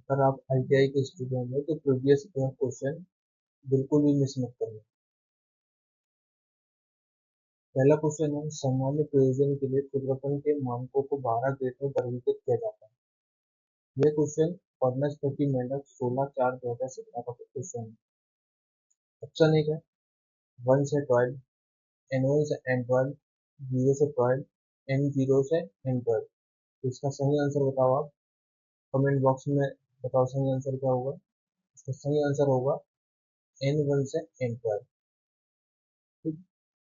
अगर आप आईटीआई के स्टूडेंट हो तो प्रीवियस ईयर क्वेश्चन बिल्कुल भी मिस मत करना। पहला क्वेश्चन है, सामान्य प्रयोजन के लिए खुरदरापन के मानकों को 12 ग्रेड में वर्गीकृत किया जाता है। यह क्वेश्चन ऑर्डिनेंस 30 मेंढक 16/4/2017 का क्वेश्चन है। ऑप्शन एक है 1 से 12, N1 से N12, 0 से 12, N0 से N12। इसका सही आंसर बताओ आप कमेंट बॉक्स में। बताओ सही आंसर क्या होगा। इसका सही आंसर होगा N1 से N12। ठीक।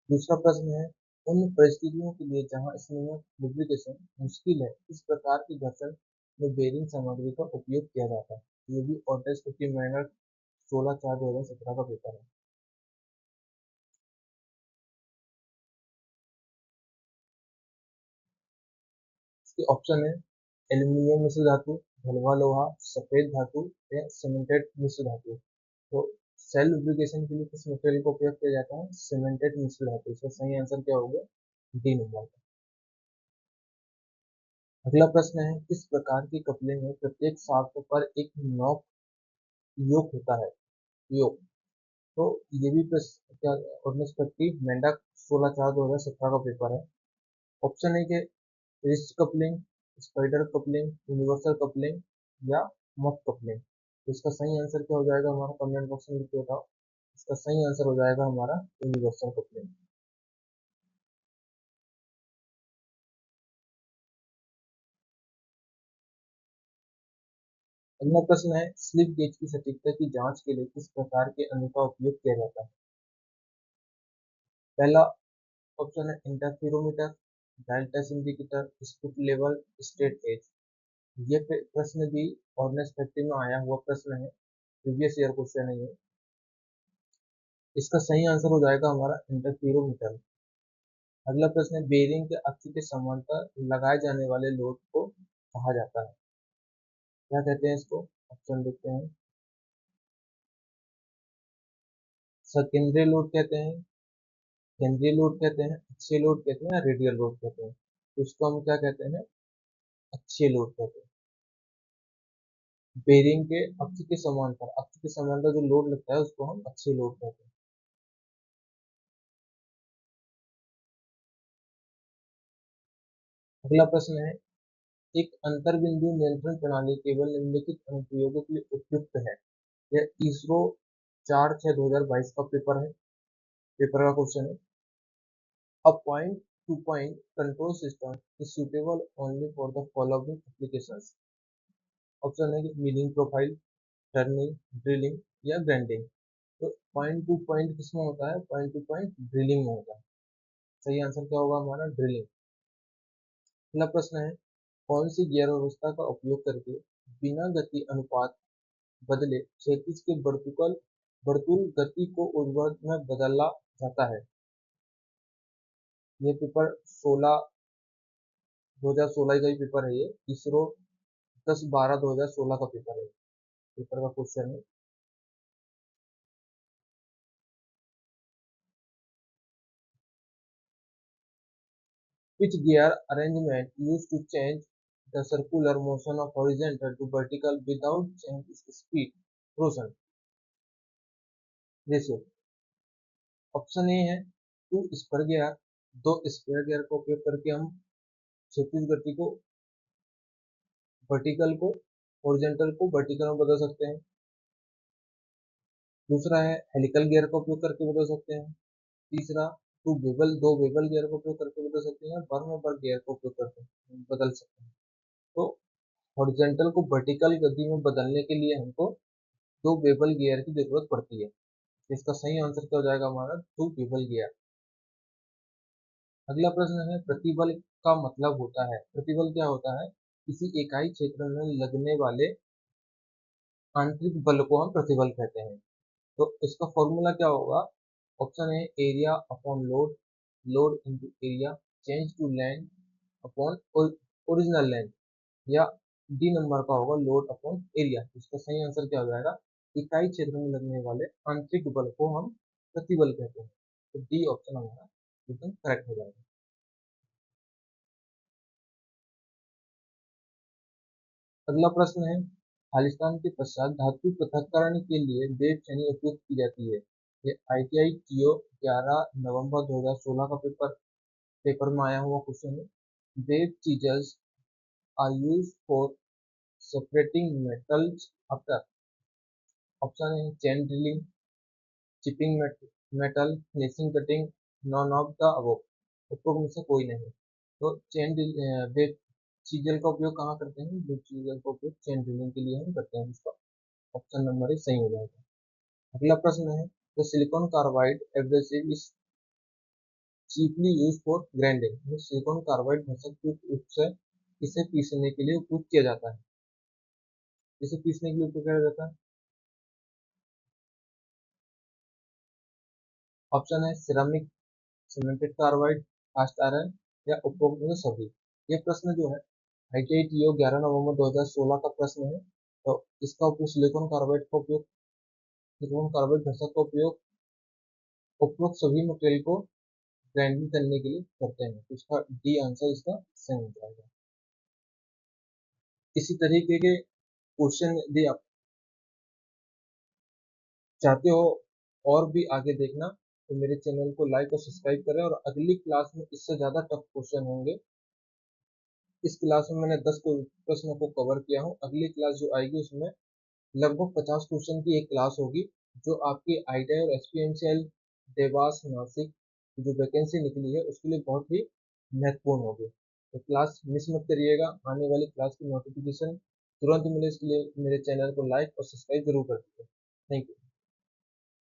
दूसरा प्रश्न है, उन परिस्थितियों के लिए जहां स्नेहक लुब्रिकेशन मुश्किल है इस प्रकार की घर्षण में बेरिंग सामग्री का उपयोग किया जाता है। ये भी ऑर्डेंस 50 मेंढक 16/4/2017 का पेपर है। इसके ऑप्शन है एल्यूमिनियम मिश्र धातु, भलवा लोहा, सफेद धातु या सीमेंटेड मिश्र धातु। तो सेल लुब्रिकेशन के लिए किस मटेरियल का उपयोग किया जाता है? सीमेंटेड मिश्र धातु। इसका सही आंसर क्या होगा? डी नंबर का। अगला प्रश्न है, किस प्रकार की कपलिंग में प्रत्येक शाफ्ट पर एक नॉक योक होता है? योक। तो ये भी प्रश्न क्या ऑर्डिनेंस 50 मेंढक 16/4/2017 का पेपर है। ऑप्शन है कि wrist coupling, spider coupling, universal coupling या मफ कपलिंग। तो इसका सही आंसर क्या हो जाएगा हमारा? कमेंट बॉक्स में लिख के बताओ। इसका सही आंसर हो जाएगा हमारा यूनिवर्सल कपलिंग। अगला प्रश्न है, स्लिप गेज की सटीकता की जांच के लिए किस प्रकार के अणु का उपयोग किया जाता है? पहला ऑप्शन है interferometer, dial touch indicator, spirit level, straight edge. ये प्रश्न भी ऑर्डिनेंस 30 में आया हुआ प्रश्न है, प्रीवियस ईयर क्वेश्चन है ये। इसका सही आंसर हो जाएगा हमारा इंटरफेरोमीटर। अगला प्रश्न है, बेरिंग के अक्ष के समांतर लगाए जाने वाले लोड को कहा जाता है? क्या कहते हैं इसको? ऑप्शन देखते हैं। सकेंद्रीय लोड कहते हैं, केंद्रीय लोड कहते हैं, अक्षीय लोड कहते हैं या रेडियल लोड कहते हैं? तो इसको हम क्या कहते हैं? अक्षीय लोड कहते हैं। बेरिंग के अक्ष के समांतर जो लोड लगता है उसको हम अक्षीय लोड कहते हैं। अगला प्रश्न है, एक अंतर्बिंदु नियंत्रण प्रणाली केवल निम्नलिखित अनुप्रयोगों के लिए उपयुक्त है। यह इसरो 4/6/2022 का पेपर है, पेपर का क्वेश्चन है। A point-to-point control system is suitable only for the following applications. Option है कि मिलिंग प्रोफाइल, टर्निंग, ड्रिलिंग या ग्राइंडिंग। तो पॉइंट टू पॉइंट किसमें होता है? पॉइंट टू पॉइंट ड्रिलिंग में होता है। सही आंसर क्या होगा हमारा? ड्रिलिंग। अगला प्रश्न है, कौन सी गियर व्यवस्था का उपयोग करके बिना गति अनुपात बदले क्षैतिज के वर्तुल गति को ऊर्ध्वाधर में बदला जाता है? ये पेपर 2016 का ही पेपर है ये। इसरो 10/12/2016 का पेपर है, पेपर का क्वेश्चन है। Which gear arrangement used to change the circular motion of horizontal to vertical without change its speed frozen ratio? Option A है 2 स्पर गियर, 2 स्क्वायर गियर का उपयोग करके हम क्षैतिज गति को वर्टिकल को हॉरिजॉन्टल को वर्टिकल में बदल सकते हैं। दूसरा है हेलिकल गियर का उपयोग करके बदल सकते हैं। तीसरा 2 वेबल गियर का उपयोग करके बदल सकते हैं। बर्नौली गियर का उपयोग करके बदल सकते हैं। तो हॉरिजॉन्टल को वर्टिकल गति में बदलने के लिए हमको 2 वेबल गियर की जरूरत पड़ती है। इसका सही आंसर क्या हो जाएगा हमारा? 2 वेबल गियर। अगला प्रश्न है, प्रतिबल का मतलब होता है? प्रतिबल क्या होता है? किसी इकाई क्षेत्र में लगने वाले आंतरिक बल को हम प्रतिबल कहते हैं। तो इसका फॉर्मूला क्या होगा? ऑप्शन है area upon load, load into area, change to length upon original length, या डी नंबर का होगा लोड अपॉन एरिया। इसका सही आंसर क्या हो जाएगा? इकाई क्षेत्र में लगने वाले आंतरिक बल को हम प्रतिबल कहते हैं। तो डी ऑप्शन हमारा एकदम करेक्ट हो जाएगा। अगला प्रश्न है, खालिस्तान के पश्चात धातु पृथक्करण के लिए वेब छेनी उपयोग की जाती है। ये ITI TO 11 नवंबर 2016 का पेपर में आया हुआ क्वेश्चन है। Web chisels are used for separating metals after option है chain drilling, chipping metal, finishing cutting, none of the above. उपरोक्त में से कोई नहीं। तो वेब चीजल का उपयोग कहाँ करते हैं? वेब चीजल का उपयोग चेन ड्रिलिंग के लिए हम करते हैं, जिसका ऑप्शन नंबर सही हो जाएगा। अगला प्रश्न है, the silicon carbide abrasive is cheaply use for grinding. Silicon carbide भसक रूप से इसे पीसने के लिए उपयोग किया जाता है। इसे पीसने के लिए उपयोग किया जाता है। ऑप्शन है ceramic, cemented carbide, cast iron या उपरोक्त में सभी। ये प्रश्न जो है ITI TO 11 नवंबर 2016 का प्रश्न है। तो इसका उपयोग सिलिकॉन कार्बाइड भसक का उपयोग उपरोक्त सभी मटेरियल को ग्राइंडिंग करने के लिए करते हैं। तो इसका डी आंसर इसका सही हो जाएगा। इसी तरीके के क्वेश्चन यदि आप चाहते हो और भी आगे देखना, तो मेरे चैनल को लाइक और सब्सक्राइब करें। और अगली क्लास में इससे ज़्यादा टफ क्वेश्चन होंगे। इस क्लास में मैंने 10 प्रश्नों को कवर किया हूँ। अगली क्लास जो आएगी उसमें लगभग 50 क्वेश्चन की एक क्लास होगी, जो आपकी ITI और SPMCL देवास नासिक जो वैकेंसी निकली है उसके लिए बहुत ही महत्वपूर्ण होगी। तो क्लास मिस मत करिएगा। आने वाली क्लास की नोटिफिकेशन तुरंत मिले इसके लिए मेरे चैनल को लाइक और सब्सक्राइब जरूर कर दीजिए। Thank you.